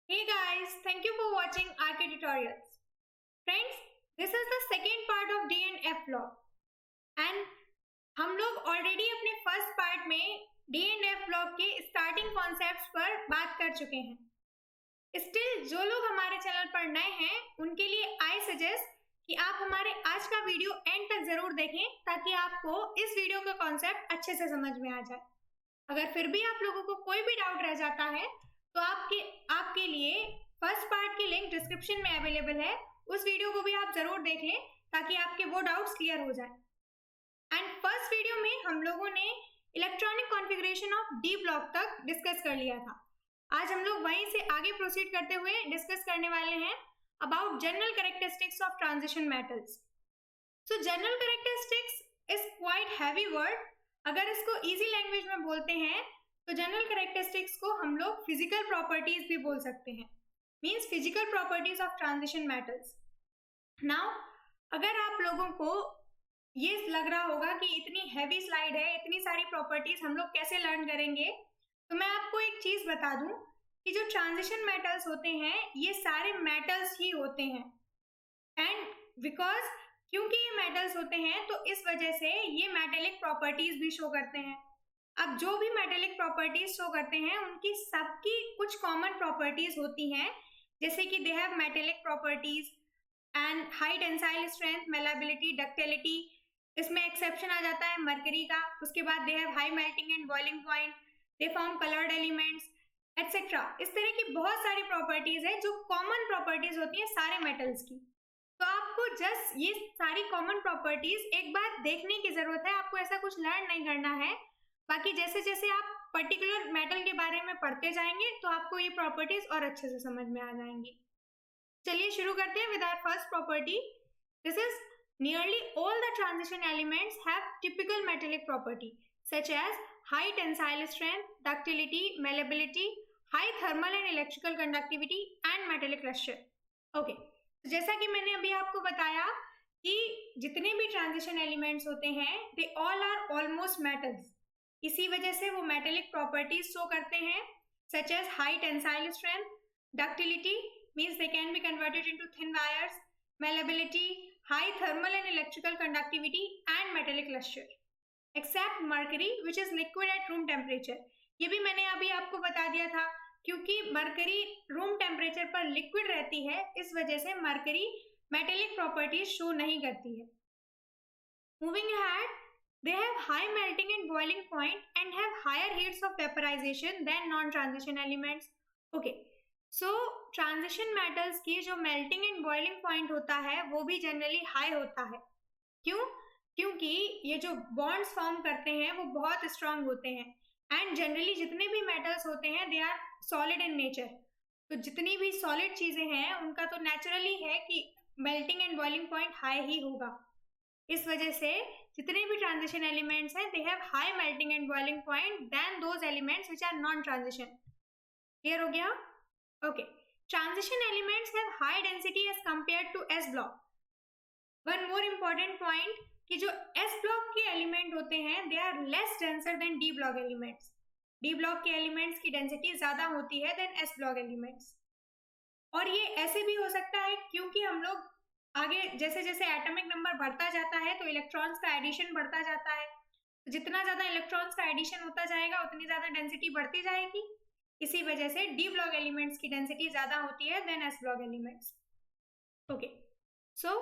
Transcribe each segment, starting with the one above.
Hey guys, thank you for watching RK Tutorials. Friends, this is the second part of D and F block and हम लोग already अपने first part में D and F block के starting concepts पर बात कर चुके हैं। स्टिल जो लोग हमारे चैनल पर नए हैं उनके लिए आई सजेस्ट कि आप हमारे आज का वीडियो एंड तक जरूर देखें ताकि आपको इस वीडियो का कॉन्सेप्ट अच्छे से समझ में आ जाए। अगर फिर भी आप लोगों को कोई भी डाउट रह जाता है तो आपके लिए फर्स्ट पार्ट की लिंक डिस्क्रिप्शन में अवेलेबल है, उस वीडियो को भी आप जरूर देख लें ताकि आपके वो डाउट्स क्लियर हो जाए। एंड फर्स्ट वीडियो में हम लोगों ने electronic configuration of d block तक डिस्कस कर लिया था। आज हम लोग वहीं से आगे प्रोसीड करते हुए डिस्कस करने वाले हैं about general characteristics of transition metals. So general characteristics is quite heavy word. अगर इसको इजी लैंग्वेज में बोलते हैं तो जनरल कैरेक्टरिस्टिक्स को हम लोग फिजिकल प्रॉपर्टीज भी बोल सकते हैं, means physical properties of transition metals. Now अगर आप लोगों को ये लग रहा होगा कि इतनी हैवी स्लाइड है, इतनी सारी प्रॉपर्टीज हम लोग कैसे लर्न करेंगे, तो मैं आपको एक चीज बता दूं कि जो ट्रांजिशन मेटल्स होते हैं ये सारे मेटल्स ही होते हैं। एंड बिकॉज क्योंकि ये मेटल्स होते हैं तो इस वजह से ये मेटेलिक प्रॉपर्टीज भी शो करते हैं। अब जो भी मेटेलिक प्रॉपर्टीज शो करते हैं उनकी सबकी कुछ कॉमन प्रॉपर्टीज होती हैं, जैसे कि they have metallic properties and high tensile strength, malleability, ductility. इसमें एक्सेप्शन आ जाता है मरकरी का। उसके बाद दे have high melting and boiling point, they form coloured elements etcetera. इस तरह की बहुत सारी प्रॉपर्टीज है जो कॉमन प्रॉपर्टीज होती है सारे मेटल्स की। तो आपको जस्ट ये सारी कॉमन प्रॉपर्टीज एक बार देखने की जरूरत है, आपको ऐसा कुछ लर्न नहीं करना है। बाकी जैसे जैसे आप पर्टिकुलर मेटल के बारे में पढ़ते जाएंगे तो आपको ये प्रॉपर्टीज और अच्छे से समझ में आ जाएंगी। चलिए शुरू करते हैं with our first property. This is nearly all the transition elements have typical metallic property such as high tensile strength, ductility, malleability, high thermal and electrical conductivity and metallic lustre. Okay, जैसा कि मैंने अभी आपको बताया कि जितने भी transition elements होते हैं they all are almost metals. इसी वजह से वो मेटेलिक प्रॉपर्टीज शो करते हैं such as high tensile strength, ductility means they can be converted into thin wires, malleability, high thermal and electrical conductivity and metallic lustre except mercury which is liquid at room temperature. ये भी मैंने अभी आपको बता दिया था, क्योंकि mercury room temperature पर लिक्विड रहती है, इस वजह से मर्करी मेटेलिक प्रॉपर्टीज शो नहीं करती है। Moving ahead, they have high melting and boiling point and have higher heats of vaporization than non-transition elements. Okay, so transition metals की जो melting and boiling point होता है वो भी generally high होता है। क्यों? क्योंकि ये जो bonds form करते हैं वो बहुत strong होते हैं and generally जितने भी metals होते हैं they are solid in nature। तो जितनी भी solid चीजें हैं उनका तो naturally है कि melting and boiling point high ही होगा। इस वजह से जितने भी ट्रांजिशन एलिमेंट्स हैं they have high melting and boiling point than those elements which are non transition. Clear हो गया? Okay, transition elements have high density as compared to s block. One more important point कि जो s block के element होते हैं they are less denser than d block elements. D block के elements की density ज्यादा होती है देन एस ब्लॉक एलिमेंट्स। और ये ऐसे भी हो सकता है क्योंकि हम लोग आगे जैसे जैसे एटॉमिक नंबर बढ़ता जाता है तो इलेक्ट्रॉन्स का एडिशन बढ़ता जाता है। तो जितना ज्यादा इलेक्ट्रॉन्स का एडिशन होता जाएगा उतनी ज्यादा डेंसिटी बढ़ती जाएगी। इसी वजह से डी ब्लॉक एलिमेंट्स की डेंसिटी ज्यादा होती है than s block elements. Okay, so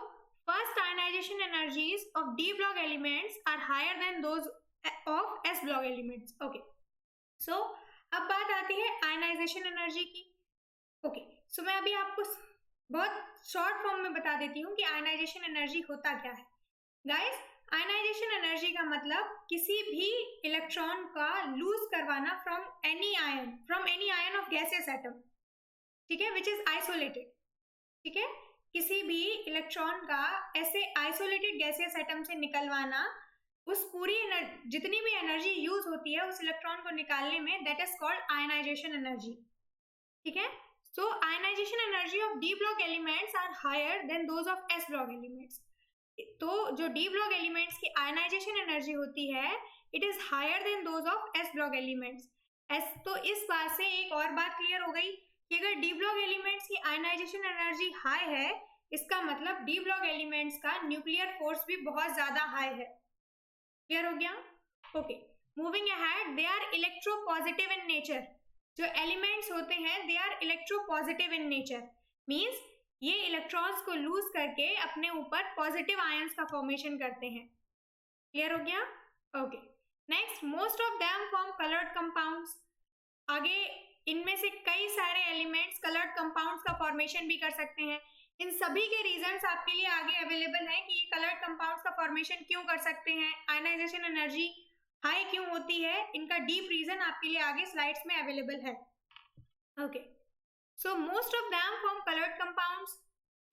first ionisation energies of d block elements are higher than those of s block elements. Okay, so अब बात आती है आयनाइजेशन एनर्जी की। ओके, सो मैं अभी आपको बहुत शॉर्ट फॉर्म में बता देती हूँ कि आयनाइजेशन एनर्जी होता क्या है। गाइस, आयनाइजेशन एनर्जी का मतलब किसी भी इलेक्ट्रॉन का लूज करवाना from any ion of gaseous atom, ठीक है, विच इज आइसोलेटेड। ठीक है, किसी भी इलेक्ट्रॉन का ऐसे आइसोलेटेड गैसियस एटम से निकलवाना, उस पूरी जितनी भी एनर्जी यूज होती है उस इलेक्ट्रॉन को निकालने में, that is called ionisation energy. ठीक है, so ionization energy of d block elements are higher than those of s block elements। तो जो d block elements की ionization energy होती है it is higher than those of s block elements। तो इस बात से एक और बात क्लियर हो गई कि अगर डी ब्लॉक एलिमेंट्स की आयनाइजेशन एनर्जी हाई है, इसका मतलब डी ब्लॉक एलिमेंट्स का न्यूक्लियर फोर्स भी बहुत ज्यादा हाई है। क्लियर हो गया? Okay, moving ahead, they are electropositive in nature. जो एलिमेंट्स होते हैं they are electropositive in nature, means ये इलेक्ट्रॉन्स को लूज करके अपने ऊपर पॉजिटिव आयंस का फॉर्मेशन करते हैं। क्लियर हो गया? Okay, next, most of them form coloured compounds. आगे इनमें से कई सारे एलिमेंट्स कलर्ड कंपाउंड्स का फॉर्मेशन भी कर सकते हैं। इन सभी के रीजंस आपके लिए आगे अवेलेबल है कि ये कलर्ड कंपाउंड्स का फॉर्मेशन क्यों कर सकते हैं, आयनाइजेशन एनर्जी हाई क्यों होती है, इनका डीप रीजन आपके लिए आगे स्लाइड्स में अवेलेबल है। Okay, so most of them form coloured compounds,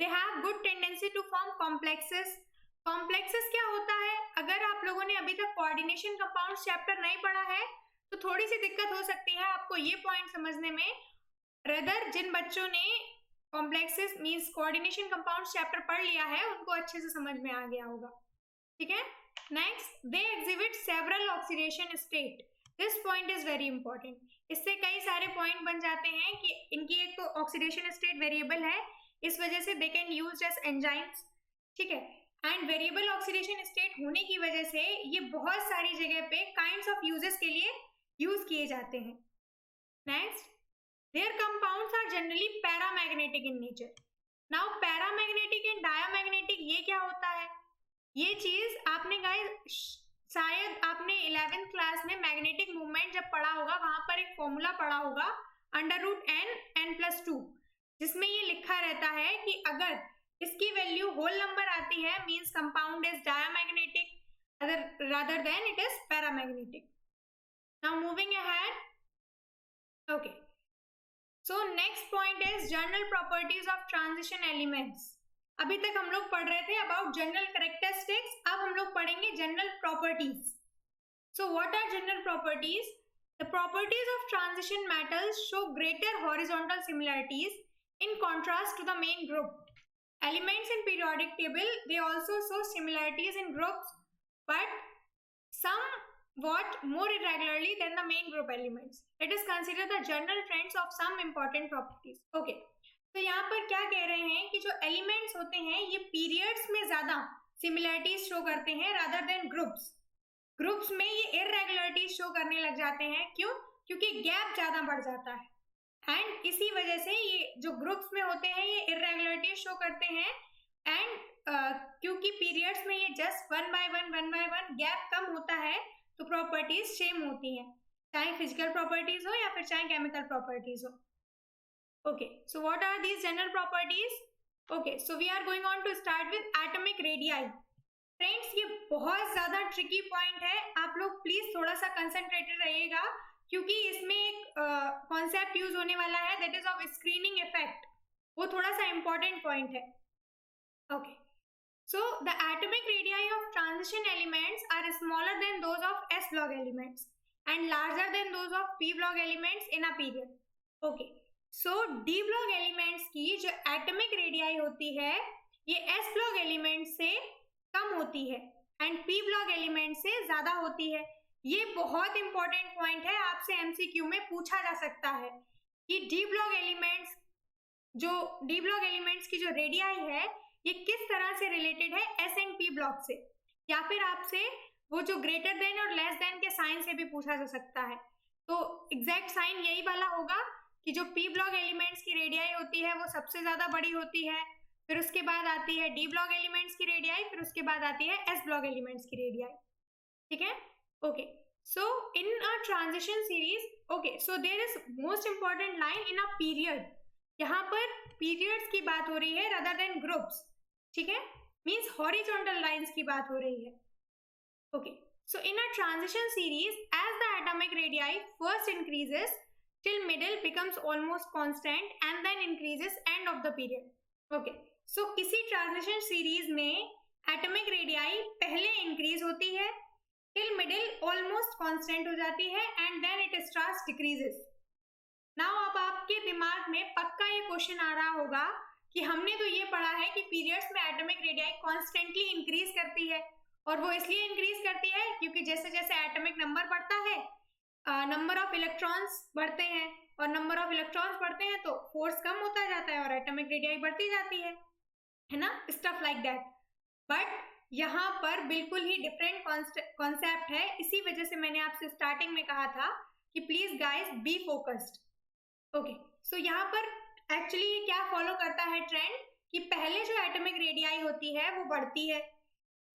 they have good tendency to form complexes. Complexes क्या होता है? अगर आप लोगों ने अभी तक कोऑर्डिनेशन कंपाउंड्स चैप्टर नहीं पढ़ा है तो थोड़ी सी दिक्कत हो सकती है आपको ये पॉइंट समझने में। रदर जिन बच्चों ने complexes means coordination compounds chapter पढ़ लिया है उनको अच्छे से समझ में आ गया होगा। ठीक है, next, they exhibit several oxidation state. This point is very important. इससे कई सारे पॉइंट बन जाते हैं कि इनकी एक तो ऑक्सीडेशन स्टेट वेरिएबल है, इस वजह से they can use as enzymes. ठीक है, एंड वेरिएबल ऑक्सीडेशन स्टेट होने की वजह से ये बहुत सारी जगह पे काइंड्स ऑफ यूजेस के लिए यूज किए जाते हैं। Next, there compounds are generally paramagnetic in nature. Now paramagnetic and diamagnetic ये क्या होता है? ये चीज आपने गाइस शायद आपने 11th क्लास में मैग्नेटिक मूवमेंट जब पढ़ा होगा वहां पर एक फॉर्मूला पढ़ा होगा √n+2, जिसमें ये लिखा रहता है कि अगर इसकी वैल्यू होल नंबर आती है means compound is diamagnetic rather than it is paramagnetic. Now moving ahead. Okay. So next point is general properties of transition elements. अभी तक हम लोग पढ़ रहे थे अबाउट जनरल कैरेक्टरिस्टिक्स, अब हम लोग पढ़ेंगे general properties. So what are general properties? The properties of transition metals show greater horizontal similarities in contrast to the main group. Elements in periodic table, they also show similarities in groups, but somewhat more irregularly than the main group elements. Let us consider the general trends of some important properties. Okay, तो यहाँ पर क्या कह रहे हैं कि जो elements होते हैं ये पीरियड्स में ज्यादा सिमिलरिटीज शो करते हैं रादर देन ग्रुप्स। ग्रुप्स में ये इरेगुलरिटीज शो करने लग जाते हैं। क्यों? क्योंकि गैप ज्यादा बढ़ जाता है, एंड इसी वजह से ये जो ग्रुप्स में होते हैं ये इरेगुलरिटी शो करते हैं। एंड क्योंकि पीरियड्स में ये just one by one gap कम होता है तो प्रॉपर्टीज सेम होती हैं, चाहे फिजिकल प्रॉपर्टीज हो या फिर चाहे केमिकल प्रॉपर्टीज हो। Okay, so what are these general properties? Okay, so we are going on to start with atomic radii. Friends, ये बहुत ज्यादा ट्रिकी पॉइंट है, आप लोग प्लीज थोड़ा सा कंसंट्रेटेड रहिएगा क्योंकि इसमें एक कॉन्सेप्ट यूज होने वाला है that is of screening effect, वो थोड़ा सा इंपॉर्टेंट पॉइंट है। Okay, so the atomic radii of transition elements are smaller than those of s block elements and larger than those of p block elements in a period. Okay, so d block elements की जो atomic radii होती है ये S block element से कम होती है and P block element से ज्यादा होती है। ये बहुत इंपॉर्टेंट पॉइंट है, आपसे एमसीक्यू में पूछा जा सकता है कि डी ब्लॉक एलिमेंट्स की जो रेडियाई है ये किस तरह से रिलेटेड है एस एंड पी ब्लॉक से, या फिर आपसे वो जो ग्रेटर देन और लेस देन के साइन से भी पूछा जा सकता है। तो एग्जैक्ट साइन यही वाला होगा कि जो पी ब्लॉक एलिमेंट्स की रेडियाई होती है वो सबसे ज्यादा बड़ी होती है, फिर उसके बाद आती है डी ब्लॉक एलिमेंट्स की रेडियाई, फिर उसके बाद आती है एस ब्लॉक एलिमेंट्स की रेडियाई। ठीक है? Okay, so in a transition series, okay, so there is most important line in a period. यहाँ पर periods की बात हो रही है rather than groups. ठीक है? Means horizontal lines की बात हो रही है. Okay, so in a transition series, as the atomic radii first increases till middle becomes almost constant and then increases end of the period. Okay, so किसी transition series में atomic radii पहले increase होती है till middle almost constant हो जाती है and then it starts decreases. Now अब आपके दिमाग में पक्का ये क्वेश्चन आ रहा होगा कि हमने तो ये पढ़ा है कि पीरियड्स में एटॉमिक रेडियाई कॉन्स्टेंटली इंक्रीज करती है, और वो इसलिए इंक्रीज करती है क्योंकि जैसे जैसे एटॉमिक नंबर बढ़ता है नंबर ऑफ इलेक्ट्रॉन्स बढ़ते हैं, और नंबर ऑफ इलेक्ट्रॉन्स बढ़ते हैं तो फोर्स कम होता जाता है और एटॉमिक रेडियाई बढ़ती जाती है ना, स्टफ लाइक दैट। बट यहाँ पर बिल्कुल ही डिफरेंट कॉन्सेप्ट है, इसी वजह से मैंने आपसे स्टार्टिंग में कहा था कि please guys be focused. Okay, so यहाँ पर एक्चुअली क्या फॉलो करता है ट्रेंड कि पहले जो एटॉमिक रेडियाई होती है वो बढ़ती है,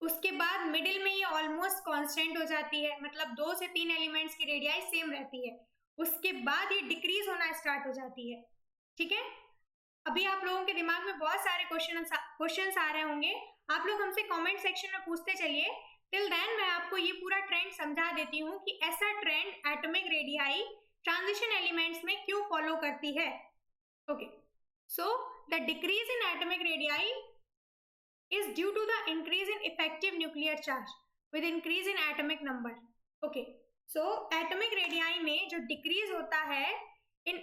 उसके बाद मिडिल में ये ऑलमोस्ट कांस्टेंट हो जाती है, मतलब 2 से 3 एलिमेंट्स की रेडियाई सेम रहती है, उसके बाद ये डिक्रीज होना स्टार्ट हो जाती है। ठीक है, अभी आप लोगों के दिमाग में बहुत सारे क्वेश्चंस आ रहे होंगे, आप लोग हमसे कमेंट सेक्शन में पूछते चलिए। टिल देन मैं आपको ये पूरा ट्रेंड समझा देती हूँ कि ऐसा trend atomic radii transition elements में क्यों फॉलो करती है। Okay, so the decrease in atomic radii is due to the increase in effective nuclear charge with increase in atomic number. Okay, so atomic radii में जो decrease होता है in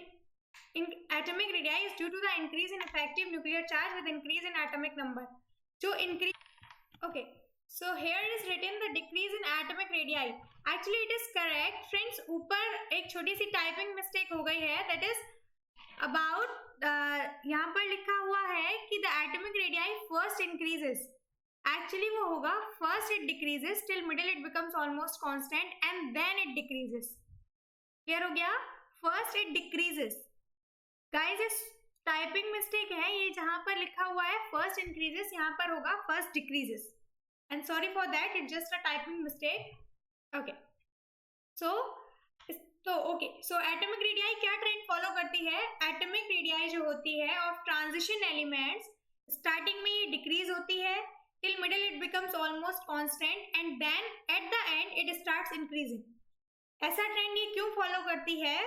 atomic radii is due to the increase in effective nuclear charge with increase in atomic number. जो increase, okay, so here is written the decrease in atomic radii. Actually it is correct friends, ऊपर एक छोटी सी typing mistake हो गई है, that is about यहाँ पर लिखा हुआ है कि the atomic radii first increases, actually वो होगा first it decreases till middle it becomes almost constant and then it decreases. Clear हो गया, फर्स्ट इट डिक्रीजेस। गाइस इस टाइपिंग मिस्टेक है, ये जहां पर लिखा हुआ है फर्स्ट इंक्रीजेस, यहाँ पर होगा first decreases, and sorry for that, it just a typing mistake. Okay, so atomic radii क्या ट्रेंड फॉलो करती है, एटॉमिक रेडियाई जो होती है ऑफ ट्रांजिशन एलिमेंट्स, स्टार्टिंग में ये डिक्रीज होती है till middle it becomes almost constant and then at the end it starts increasing. ऐसा ट्रेंड ये क्यों फॉलो करती है?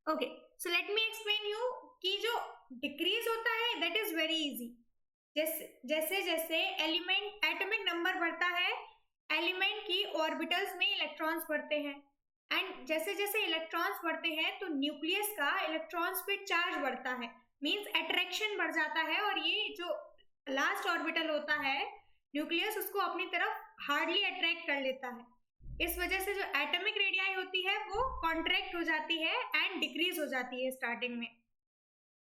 Okay, so let me explain you कि जो डिक्रीज होता है दैट इज वेरी इजी। जैसे जैसे एलिमेंट एटॉमिक नंबर बढ़ता है, एलिमेंट की ऑर्बिटल्स में इलेक्ट्रॉन्स बढ़ते हैं, एंड जैसे जैसे इलेक्ट्रॉन्स बढ़ते हैं तो न्यूक्लियस का इलेक्ट्रॉन्स पे चार्ज बढ़ता है, मींस अट्रैक्शन बढ़ जाता है, और ये जो लास्ट ऑर्बिटल होता है न्यूक्लियस उसको अपनी तरफ हार्डली अट्रैक्ट कर लेता है। इस वजह से जो एटॉमिक रेडियाई होती है वो कॉन्ट्रैक्ट हो जाती है एंड डिक्रीज हो जाती है स्टार्टिंग में।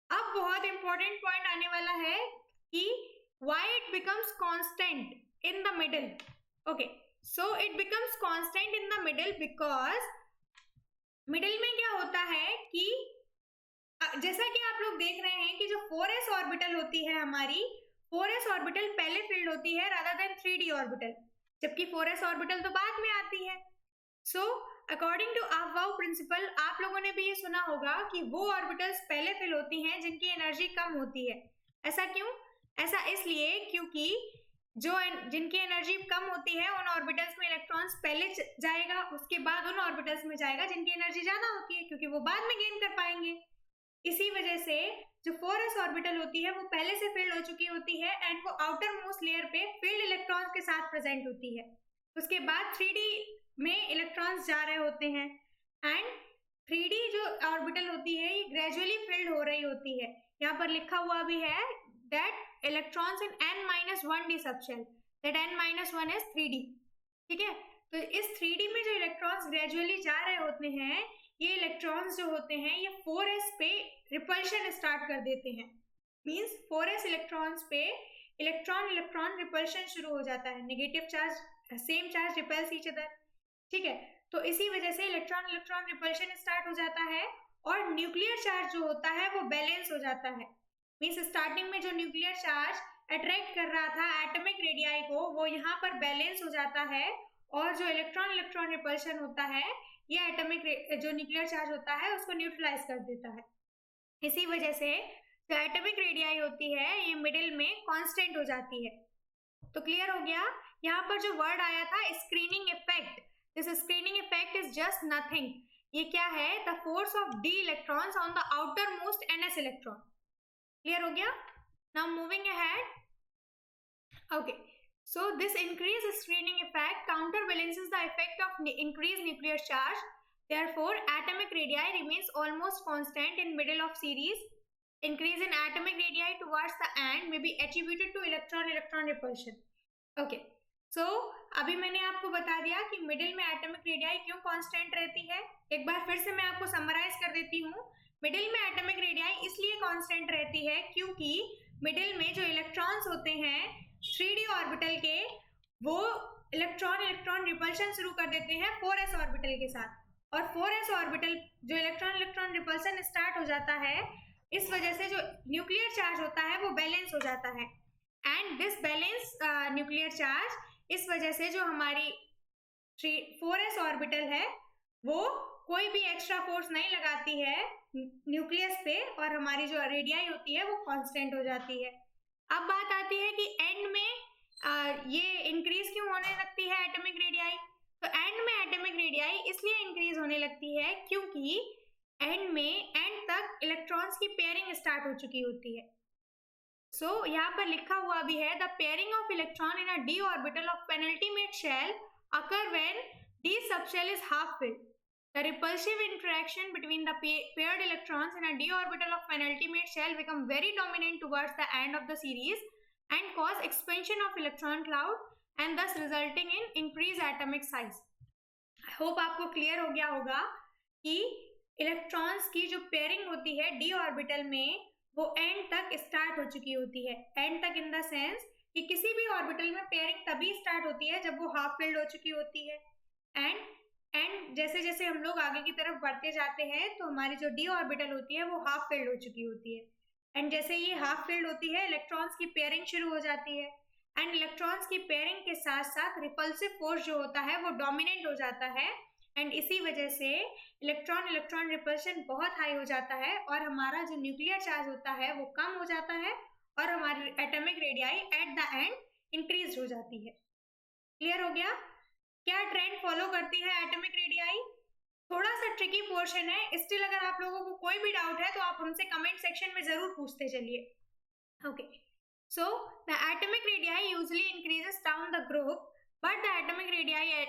अब बहुत इंपॉर्टेंट पॉइंट आने वाला है कि why it becomes constant in the middle. Okay, so it becomes constant in the middle because middle में क्या होता है कि जैसा कि आप लोग देख रहे हैं कि जो 4s ऑर्बिटल होती है हमारी, 4s ऑर्बिटल पहले फिल्ड होती है रादर देन 3d ऑर्बिटल, जबकि 4s ऑर्बिटल तो बाद में आती है। So according to Aufbau principal आप लोगों ने भी ये सुना होगा कि वो ऑर्बिटल्स पहले फिल होती हैं जिनकी एनर्जी कम होती है। ऐसा क्यों? ऐसा इसलिए क्योंकि जिनकी एनर्जी कम होती है उन ऑर्बिटल्स में इलेक्ट्रॉन्स पहले जाएगा, उसके बाद उन ऑर्बिटल्स में जाएगा जिनकी एनर्जी ज्यादा होती है, क्योंकि वो बाद में गेन कर पाएंगे। इसी वजह से जो 4s ऑर्बिटल होती है वो पहले से फिल्ड हो चुकी होती है एंड वो आउटर मोस्ट लेयर पे फिल्ड इलेक्ट्रॉन्स के साथ प्रेजेंट होती है। उसके बाद 3d में इलेक्ट्रॉन्स जा रहे होते हैं एंड 3d जो ऑर्बिटल होती है ये ग्रेजुअली फिल्ड हो रही होती है। यहाँ पर लिखा हुआ भी है that electrons in n-1d subshell, that n-1 is 3d। ठीक है, तो इस 3d में जो इलेक्ट्रॉन्स ग्रेजुअली जा रहे होते हैं, ये इलेक्ट्रॉन्स जो होते हैं ये 4s पे रिपल्शन स्टार्ट कर देते हैं, मींस 4s इलेक्ट्रॉन्स पे इलेक्ट्रॉन रिपल्शन शुरू हो जाता है, negative charge same charge repels each other. ठीक है, तो इसी वजह से इलेक्ट्रॉन रिपल्शन स्टार्ट हो जाता है और न्यूक्लियर चार्ज जो होता है वो बैलेंस हो जाता है, मींस स्टार्टिंग में जो न्यूक्लियर चार्ज अट्रैक्ट कर रहा था एटॉमिक रेडियाई को वो यहाँ पर बैलेंस हो जाता है, और जो इलेक्ट्रॉन रिपल्शन होता है ये एटॉमिक जो न्यूक्लियर चार्ज होता है उसको न्यूट्रलाइज कर देता है। इसी वजह से जो एटॉमिक रेडियाई होती है ये मिडिल में कांस्टेंट हो जाती है। तो क्लियर हो गया? यहाँ पर जो वर्ड आया था screening effect, this screening effect is just nothing, ये क्या है? The force of d electrons on the outer most ns electron. Clear हो गया? Now moving ahead. Okay, so this increased screening effect counterbalances the effect of increased nuclear charge. Therefore, atomic radii remains almost constant in middle of series. Increase in atomic radii towards the end may be attributed to electron repulsion. Okay, so अभी मैंने आपको बता दिया कि middle में atomic radii क्यों constant रहती है। एक बार फिर से मैं आपको समराइज कर देती हूँ मिडिल में एटॉमिक रेडियाई इसलिए कांस्टेंट रहती है क्योंकि मिडिल में जो इलेक्ट्रॉन्स होते हैं 3d ऑर्बिटल के, वो इलेक्ट्रॉन रिपल्शन शुरू कर देते हैं 4s ऑर्बिटल के साथ, और 4s ऑर्बिटल जो इलेक्ट्रॉन रिपल्शन स्टार्ट हो जाता है, इस वजह से जो न्यूक्लियर चार्ज होता है वो बैलेंस हो जाता है। And this balance nuclear charge, इस वजह से जो हमारी 4s ऑर्बिटल है वो कोई भी एक्स्ट्रा फोर्स नहीं लगाती है न्यूक्लियस पे, और हमारी जो रेडियाई होती है वो कांस्टेंट हो जाती है। अब बात आती है कि एंड में ये इंक्रीज क्यों होने लगती है एटॉमिक रेडियाई। तो एंड में एटॉमिक रेडियाई इसलिए इंक्रीज होने लगती है क्योंकि एंड तक इलेक्ट्रॉन्स की पेयरिंग स्टार्ट हो चुकी होती है। सो यहाँ पर लिखा हुआ भी है, the pairing of electron in a d orbital of penultimate shell occur when d subshell is half filled. The repulsive interaction between the paired electrons in a d orbital of penultimate shell become very dominant towards the end of the series and cause expansion of electron cloud and thus resulting in increased atomic size. I hope आपको clear हो गया होगा कि electrons की जो pairing होती है d orbital में वो एंड तक स्टार्ट हो चुकी होती है। एंड तक इन द सेंस कि किसी भी ऑर्बिटल में पेयरिंग तभी स्टार्ट होती है जब वो हाफ फिल्ड हो चुकी होती है। एंड जैसे जैसे हम लोग आगे की तरफ बढ़ते जाते हैं तो हमारी जो d ऑर्बिटल होती है वो हाफ फिल्ड हो चुकी होती है। एंड जैसे ये हाफ फिल्ड होती है, इलेक्ट्रॉन्स की पेयरिंग शुरू हो जाती है, एंड इलेक्ट्रॉन्स की पेयरिंग के साथ साथ रिपल्सिव फोर्स जो होता है वो डोमिनेट हो जाता है, एंड इसी वजह से इलेक्ट्रॉन रिपल्शन बहुत हाई हो जाता है और हमारा जो न्यूक्लियर चार्ज होता है वो कम हो जाता है और हमारी atomic radii eight the and increase हो जाती है। क्लियर हो गया? क्या ट्रेंड फॉलो करती है एटॉमिक रेडियाई? थोड़ा सा ट्रिकी पोर्शन है, स्टिल अगर आप लोगों को कोई भी डाउट है तो आप हमसे कमेंट सेक्शन में जरूर पूछते चलिए। Okay, so the atomic radii usually increases down the group, but the atomic radii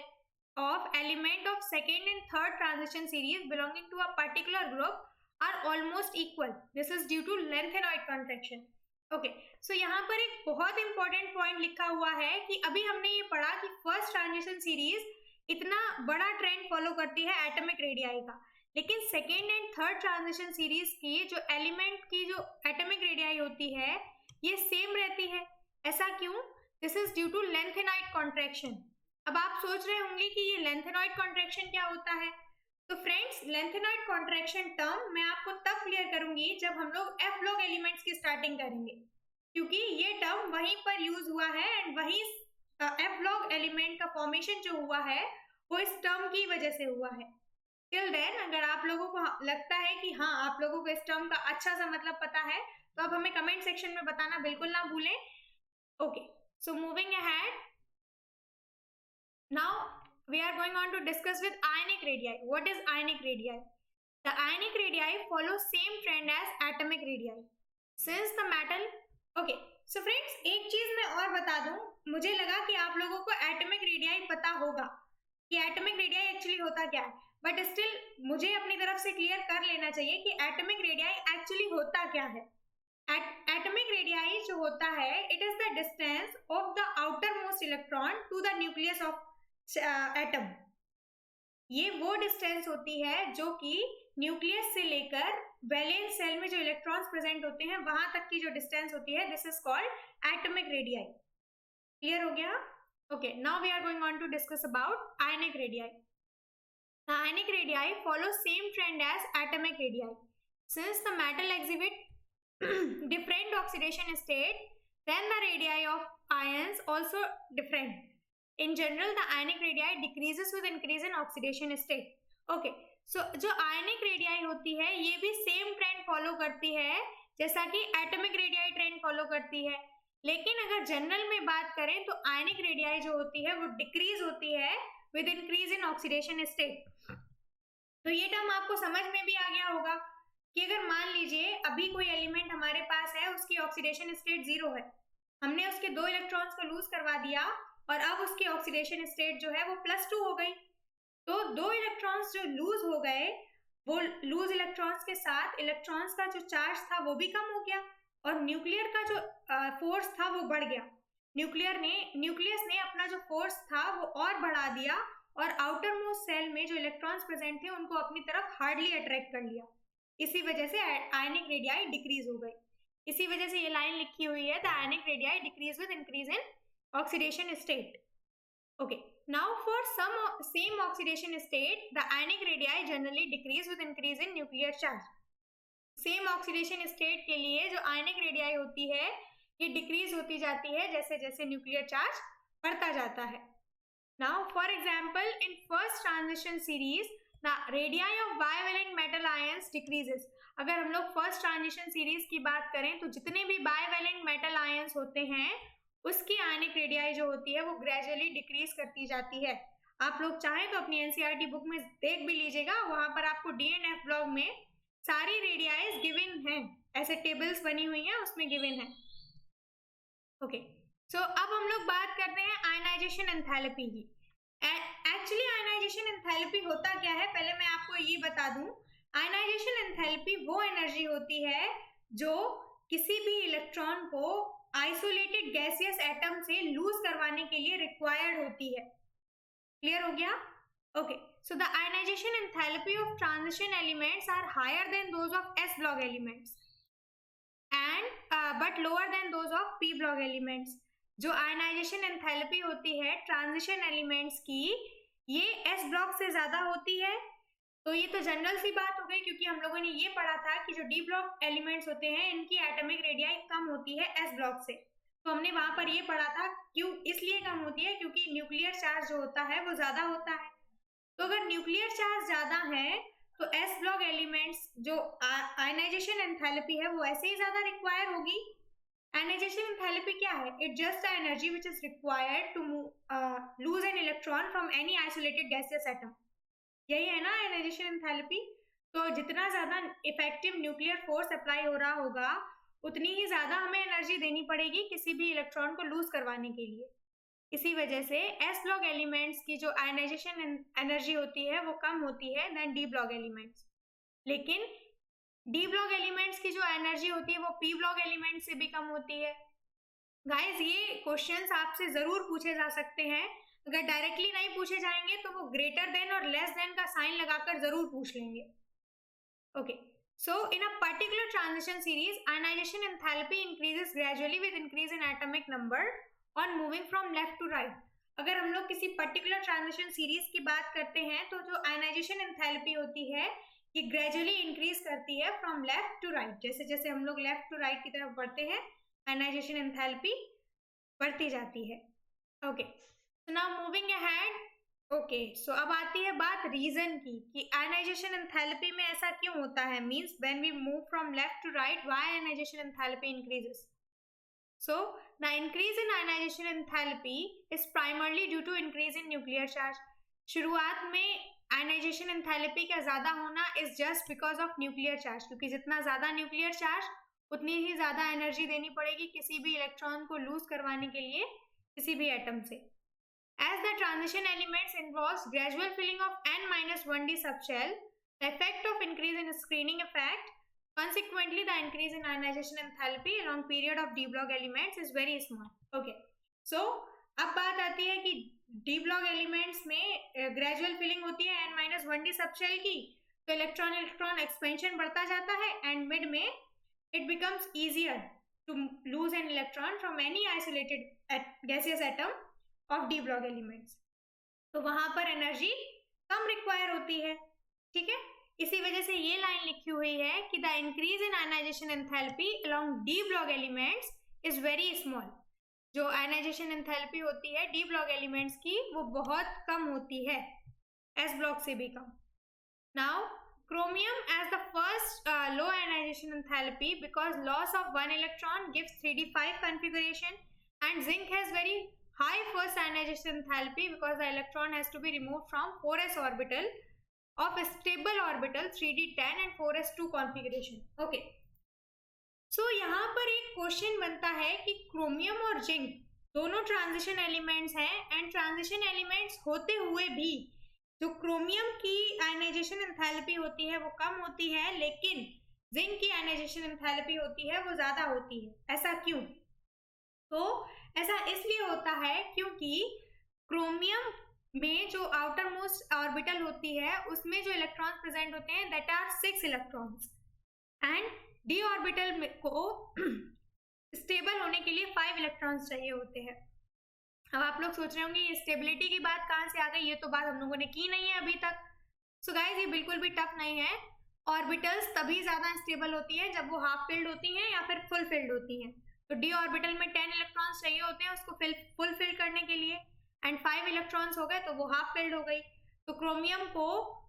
of element of second and third transition series belonging to a particular group are almost equal. This is due to lengthenoid contraction. Okay, so यहाँ पर एक बहुत important point लिखा हुआ है कि अभी हमने ये पढ़ा कि फर्स्ट ट्रांजिशन सीरीज इतना बड़ा ट्रेंड फॉलो करती है एटॉमिक रेडियाई का, लेकिन second and third transition series की जो एलिमेंट की जो एटॉमिक रेडियाई होती है ये सेम रहती है। ऐसा क्यों? This is due to lanthanoid contraction. अब आप सोच रहे होंगे कि ये लेंथेनॉइड कॉन्ट्रैक्शन क्या होता है। तो फ्रेंड्स, लेंथेनॉइड कॉन्ट्रैक्शन टर्म मैं आपको तब क्लियर करूंगी जब हम लोग एफ लॉग एलिमेंट्स की स्टार्टिंग करेंगे, क्योंकि ये टर्म वहीं पर यूज हुआ है एंड वही एफ लॉग एलिमेंट का फॉर्मेशन जो हुआ है वो इस टर्म की वजह से हुआ है। टिल देन अगर आप लोगों को लगता है कि हाँ आप लोगों को इस टर्म का अच्छा सा मतलब पता है तो आप हमें कमेंट सेक्शन में बताना बिल्कुल ना भूलें। Okay, so moving ahead, now we are going on to discuss with ionic radii. What is ionic radii? The ionic radii follow same trend as atomic radii. Since the metal, okay, so friends एक चीज मैं और बता दूं, मुझे लगा कि आप लोगों को atomic radii पता होगा कि atomic radii actually होता क्या है, but still मुझे अपनी तरफ से क्लियर कर लेना चाहिए कि atomic radii actually होता क्या है। Atomic radii जो होता है, it is the distance of the outermost electron to the nucleus of atom. ये वो डिस्टेंस होती है जो कि न्यूक्लियस से लेकर वैलेंस सेल में जो इलेक्ट्रॉन्स प्रेजेंट होते हैं वहां तक की जो डिस्टेंस होती है, this is called atomic radii. Clear हो गया? Okay, now we are going on to discuss about ionic radii. The ionic radii follow same trend as atomic radii. Since the metal exhibit different oxidation state, then the radii of ions also different. In general, the ionic radii decreases with increase in oxidation state. Okay, so जो ionic radii होती है ये भी same trend follow करती है जैसा कि atomic radii trend follow करती है, लेकिन अगर जनरल में बात करें तो ionic radii जो होती है वो decrease होती है with increase in oxidation state। तो ये टर्म आपको समझ में भी आ गया होगा कि अगर मान लीजिए अभी कोई एलिमेंट हमारे पास है, उसकी ऑक्सीडेशन स्टेट 0 है, हमने उसके 2 इलेक्ट्रॉन्स को लूज करवा दिया और अब उसकी ऑक्सीडेशन स्टेट जो है वो +2 हो गई। तो 2 इलेक्ट्रॉन्स जो लूज हो गए, वो लूज इलेक्ट्रॉन्स के साथ इलेक्ट्रॉन्स का जो चार्ज था वो भी कम हो गया और न्यूक्लियर का जो फोर्स था वो बढ़ गया। न्यूक्लियस ने अपना जो फोर्स था वो और बढ़ा दिया और आउटर मोस्ट सेल में जो इलेक्ट्रॉन्स प्रेजेंट थे उनको अपनी तरफ हार्डली अट्रैक्ट कर लिया। इसी वजह से आयनिक रेडियाई डिक्रीज हो गई। इसी वजह से ये लाइन लिखी हुई है, the ionic radii decrease with increase in oxidation state. Okay, now for some same oxidation state, the ionic radii generally decrease with increase in nuclear charge. Same oxidation state के लिए जो ionic radii होती है ये decrease होती जाती है जैसे जैसे nuclear charge बढ़ता जाता है। Now, for example, in first transition series, the radii of bivalent metal ions decreases. अगर हम लोग first transition series की बात करें तो जितने भी bivalent metal ions होते हैं उसकी आयनिक रेडियाई जो होती है वो ग्रेजुअली डिक्रीज करती जाती है। आप लोग चाहें तो अपनी एनसीईआरटी बुक में देख भी लीजिएगा, वहां पर आपको डीएनएफ ब्लॉक में सारी रेडियाईज गिवन हैं, ऐसे टेबल्स बनी हुई हैं उसमें गिवन है। ओके, सो अब हम लोग बात करते हैं आयनाइजेशन एंथैल्पी की। एक्चुअली आयनाइजेशन एंथैल्पी होता क्या है पहले मैं आपको ये बता दूं। आयनाइजेशन एंथैल्पी वो एनर्जी होती है जो किसी भी इलेक्ट्रॉन को आइसोलेटेड गैसियस एटम से लूज करवाने के लिए रिक्वायर्ड होती है। क्लियर हो गया? Okay, so the ionisation enthalpy of transition elements are higher than those of s block elements and but lower than those of p block elements. जो ionisation enthalpy होती है ट्रांजिशन एलिमेंट्स की ये S block से ज्यादा होती है। तो ये तो जनरल सी बात हो गई क्योंकि हम लोगों ने ये पढ़ा था कि जो डी ब्लॉक एलिमेंट्स होते हैं इनकी एटॉमिक रेडियाई कम होती है एस ब्लॉक से। तो हमने वहां पर ये पढ़ा था क्यों इसलिए कम होती है क्योंकि न्यूक्लियर चार्ज जो होता है वो ज्यादा होता है। तो अगर न्यूक्लियर चार्ज ज्यादा है तो एस ब्लॉक एलिमेंट्स जो आयनाइजेशन एंथैल्पी है वो ऐसे ही ज्यादा रिक्वायर होगी। आयनाइजेशन एंथैल्पी क्या है? It just the energy which is required to lose an electron from any isolated gaseous atom. यही है ना आयनाइजेशन एंथैल्पी। तो जितना ज्यादा इफेक्टिव न्यूक्लियर फोर्स अप्लाई हो रहा होगा उतनी ही ज्यादा हमें एनर्जी देनी पड़ेगी किसी भी इलेक्ट्रॉन को लूज करवाने के लिए। इसी वजह से एस ब्लॉक एलिमेंट्स की जो आयनाइजेशन एनर्जी होती है वो कम होती है देन डी ब्लॉक एलिमेंट्स। लेकिन डी ब्लॉक एलिमेंट्स की जो एनर्जी होती है वो पी ब्लॉक एलिमेंट से भी कम होती है। गाइज ये क्वेश्चंस आपसे जरूर पूछे जा सकते हैं। अगर डायरेक्टली नहीं पूछे जाएंगे तो वो ग्रेटर देन और लेस देन का साइन लगाकर जरूर पूछ लेंगे। Okay, so in a particular transition series ionisation enthalpy increases gradually with increase in atomic number on moving from left to right. अगर हम लोग किसी पर्टिकुलर ट्रांजिशन सीरीज की बात करते हैं तो जो आयनाइजेशन एंथैल्पी होती है ये ग्रेजुअली इंक्रीज करती है फ्रॉम लेफ्ट टू राइट। जैसे जैसे हम लोग लेफ्ट टू राइट की तरफ बढ़ते हैं आयनाइजेशन एंथैल्पी बढ़ती जाती है। Okay, so now moving ahead, okay, so अब आती है बात रीजन की कि आयनाइजेशन एंथैल्पी में ऐसा क्यों होता है। Means when we move from left to right why ionisation enthalpy increases. So the increase in ionization enthalpy is primarily due to increase in nuclear charge. शुरुआत में आयनाइजेशन एंथैल्पी का ज्यादा होना is just because of nuclear charge, क्योंकि जितना ज्यादा nuclear charge उतनी ही ज्यादा एनर्जी देनी पड़ेगी किसी भी इलेक्ट्रॉन को लूज करवाने के लिए किसी भी एटम से। As the transition elements involves gradual filling of n-1d subshell, the effect of increase in screening effect, consequently the increase in ionization enthalpy along period of d block elements is very small. Okay, so अब बात आती है कि d block elements में gradual filling होती है n-1d subshell की, तो इलेक्ट्रॉन एक्सपेंशन बढ़ता जाता है एंड मिड में it becomes easier to lose an electron from any isolated gaseous atom of d block elements. तो वहां पर एनर्जी कम रिक्वायर होती है। ठीक है, इसी वजह से ये लाइन लिखी हुई है कि the increase in ionisation enthalpy along d block elements is very small. जो आयनाइजेशन एंथैल्पी होती है डी ब्लॉक एलिमेंट्स की वो बहुत कम होती है, एस ब्लॉक से भी कम। Now chromium as the first low ionization enthalpy because loss of one electron gives 3d5 configuration, and zinc has very high first ionization enthalpy because the electron has to be removed from 4s orbital of a stable orbital 3d10 and 4s2 configuration. Okay, so यहाँ पर एक question बनता है कि chromium और zinc दोनों transition elements हैं and transition elements होते हुए भी जो क्रोमियम की आयनाइजेशन एंथैल्पी होती है वो कम होती है, लेकिन जिंक की आयनाइजेशन एंथैल्पी होती है वो ज्यादा होती है। ऐसा क्यों? तो ऐसा इसलिए होता है क्योंकि क्रोमियम में जो आउटर मोस्ट ऑर्बिटल होती है उसमें जो इलेक्ट्रॉन्स प्रेजेंट होते हैं that are 6 electrons, and d orbital को स्टेबल होने के लिए 5 इलेक्ट्रॉन्स चाहिए होते हैं। अब आप लोग सोच रहे होंगे ये स्टेबिलिटी की बात कहाँ से आ गई, ये तो बात हम लोगों ने की नहीं है अभी तक। सो गाइस ये बिल्कुल भी टफ नहीं है। ऑर्बिटल्स तभी ज्यादा स्टेबल होती है जब वो हाफ फिल्ड होती हैं या फिर फुल फिल्ड होती हैं। तो डी ऑर्बिटल में 10 इलेक्ट्रॉन्स चाहिए होते हैं उसको फुल फिल करने के लिए, एंड 5 इलेक्ट्रॉन्स हो गए तो वो हाफ फिल्ड हो गई। तो क्रोमियम को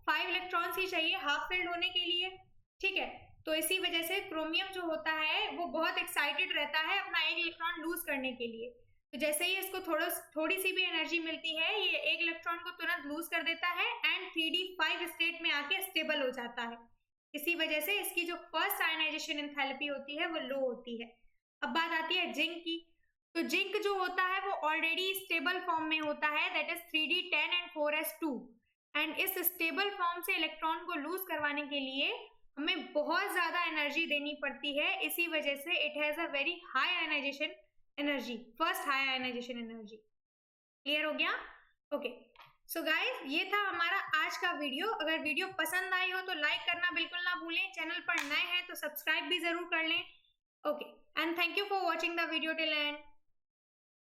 5 इलेक्ट्रॉन्स ही चाहिए हाफ फिल्ड होने के लिए, ठीक है। तो इसी वजह से क्रोमियम जो होता है वो बहुत एक्साइटेड रहता है अपना एक इलेक्ट्रॉन लूज करने के लिए। तो जैसे ही इसको थोड़ी सी भी एनर्जी मिलती है ये एक इलेक्ट्रॉन को तुरंत लूज कर देता है एंड 3d5 स्टेट में आके स्टेबल हो जाता है। इसी वजह से इसकी जो फर्स्ट आयनाइजेशन एंथैल्पी होती है वो लो होती है। अब बात आती है जिंक की। तो जिंक जो होता है वो ऑलरेडी स्टेबल फॉर्म में होता है, that is 3d10 and 4s2। And इस स्टेबल फॉर्म से इलेक्ट्रॉन को लूज करवाने के लिए हमें बहुत ज्यादा एनर्जी देनी पड़ती है। इसी वजह से it has a very high ionisation energy, first high ionisation energy. Clear हो गया? ओके सो गाइस ये था हमारा आज का वीडियो। अगर वीडियो पसंद आई हो तो लाइक करना बिल्कुल ना भूलें, चैनल पर नए हैं तो सब्सक्राइब भी जरूर कर लें। Okay and thank you for watching the video till and.